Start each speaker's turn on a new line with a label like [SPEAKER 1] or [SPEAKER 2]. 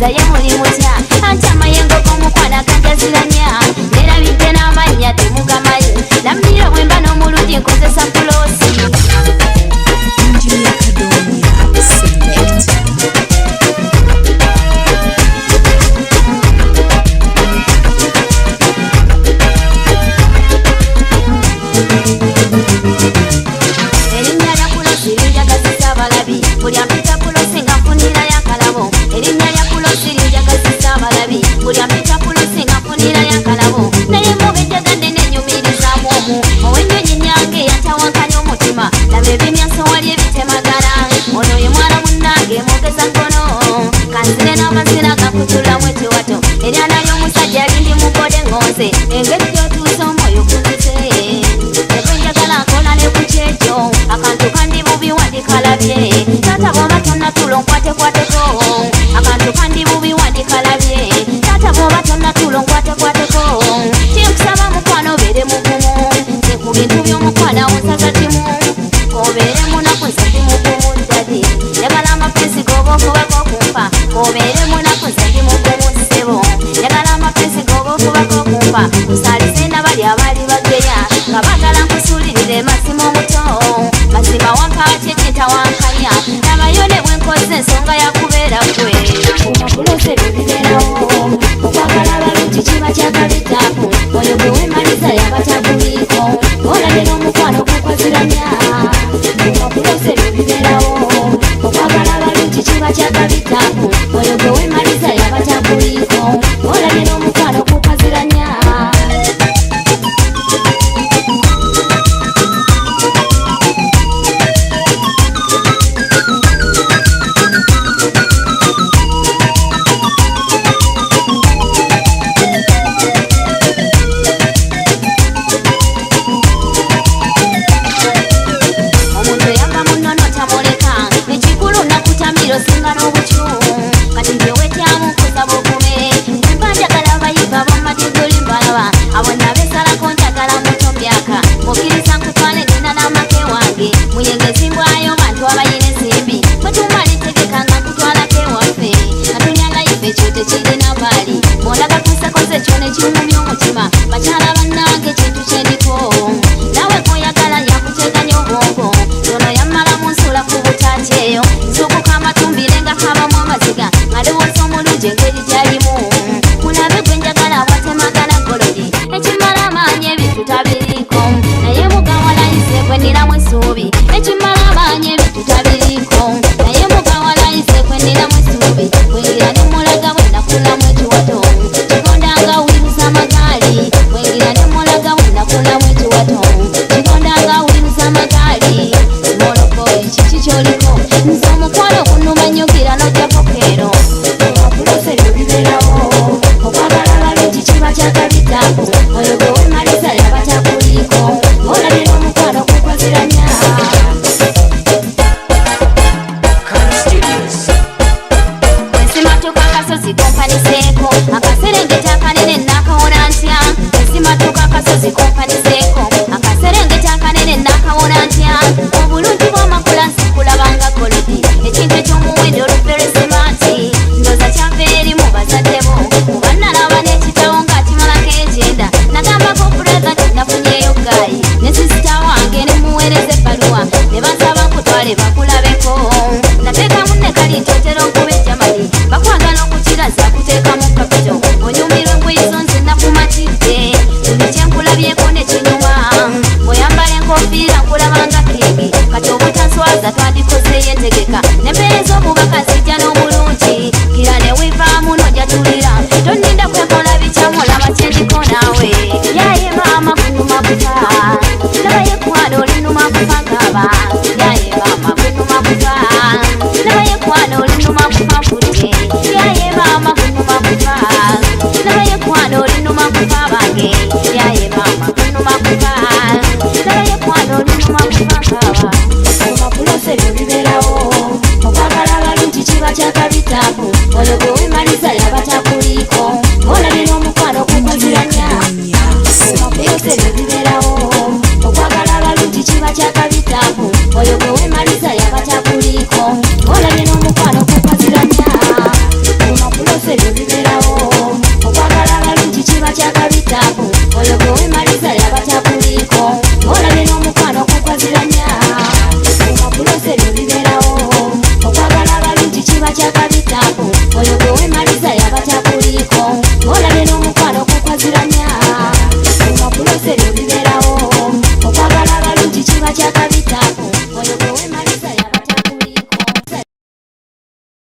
[SPEAKER 1] mbuuza ye muli mutya anti amayengo g'omukwana gajaziranya nerabidde n'amannya temugamayi namuliro bwemba n'omulungi nkozesa pulosi erinnya lya pulosi linjagazisa abalabi buli ampita pulosi nga nfunirayo akalabo erinnya lya pulosi linjagazisa abalabi buli ampita pulosi nga nfunirayo akalabo naye mubejjagadde nenyumirizaamu omu ow'ennyonyi nyange yatawankanya omutima laba ebimyaso wali ebitemagala ono ye mwana munnange mwogeza nkono kanzire n'amazina gakutulamu ekiwato eryana ly'omusajja lindi mukode ngonze engeri gyotuusa omwoyo kunzize ebwenjagala nkola ne ku kyekyo akantu kandi bubi wandikalabye taata bw'oba tonnatulo nkwatekwateko akantu kandi bubi wandikalabye taata bw'oba tonnatulo nkwatekwateko kinkusaba mukwano obeere mugumu nze ku bintu by'omukwana wonsaza kimu obeere munaku nze ndi mugumu ddadi njagala amapensi g'oba okubako okumpa obeere munaku nze ndi mugumu ssebo njagala amapensi g'oba okubako okumpa nsalize nabali abaali bageya nga baagala nkusuulirire mazima omuto mazima wampaaki ekintawankanya nabayo ne bwenkoze ensonga yakubeera gwe omakulose bibibeerawo okwagala abalungi kiba kyakabitaaku oyo gwe wemaliza yabatabuliiko olabye n'omukwano gukoziranya omakulose bibibeerawo okwagala abalungi kiba kyakabitaaku oyo gwe wemaliza yabatabuliiko olabye n'omukwano gukoziranya omuntu eyamba munnono tamuleka ekikulu nakutamiro singa n'obucu kati nje wetyamu nkusaba okume mba njagala abayiva ab'omumatiguli mbalaba abo nabeesalako njagala muto myaka mukkiriza nkutwale genda n'amake wange muyenge zimbwayo bantu abayina ensimbi mwetumalitegeka nga nkutwalako ewaffe natunyanga ife ekyo tekirina baali mondaga kunsekoze ekyo ne kiwumya omutima bakyala bannange ekintu kyendiko nawe goyagala yakuteganya obwongo ono yammalamu nsula ku butaati eyo nzukuka amatumbire nga kabamu amaziga ngalowooza omulungi engeri gyalimu mulabe gwe njagala bwatemagana golodi ekimala amaanyi ebintu tabiriiko naye mugawalayize gwe nniramu essuubi ekimala amaanyi ebintu tabiriiko naye mugawalayize gwe nniramu essuubi bwengira ne mulaga bwe nakulamu ekiwato kigondanga wiriza amagaali bwengira ne mulaga bwe nakulamu ekiwato kigondanga wiriza amagaali simoloko ekiki kyoliko nze omukwano gunnuma nyugira n'ojjako keero okulose bibibeerawo okwagala abalungi kiba kyakabitaaku oyo gwe wemaliza yabatakuliiko olabye n'omukwano gukoziranya ensimatuka akasozi kompaniseeko akaserengeta akanene nakawona ntya ensimatuka akasozi kompaniseeko akaserengeta akanene nakawona ntya obulungi bw'amakula nsikulabanga golodi ekintu eky'omuwendo oluperesemati ndoza kyava eri mu bazadde bo kuba nalaba n'ekitabo nga kimalako ejenda nagambako brotha nafunyeyo gayi ne sisita wange ne muweereza ebbaluwa ne bansaba nkutwale bakulabeko nateekamu ne kali ntotera okuba ejamali bakwagala okukiraza kuteekamu kapito onyumirwa engwizo nze nakumatidde buli kyenkulabyeko ne kinyuma bweyambala enkofiira nkulabanga kingi kati obutanswaza twandikozeyo entegeka nempeereza obubaka zijja n'obulungi kira ne wivaamu n'ojatulira tonninda kwekola bikyamulaba kyendiko naawe yaye maama kunuma kufa nabaye kwana olinuma kufa ngaba yaye maama kunuma kufa nabaye kwana olinuma kufa nkutte yaye maama kunuma kufa nabaye kwana olinuma kufa bange yaye maama kunuma kufa nabaye kwana olinuma kufa ngaba omakulose bibibeerawo okwagala abalungi kiba kyakabitaaku oyo gwe wemaliza yabatakuliiko olabye n'omukwano gukoziranya omakulose bibibeerawo okwagala abalungi kiba kyakabitaaku oyo gwe wemaliza yabatakuliiko olabye n'omukwano gukoziranya omakulose olabye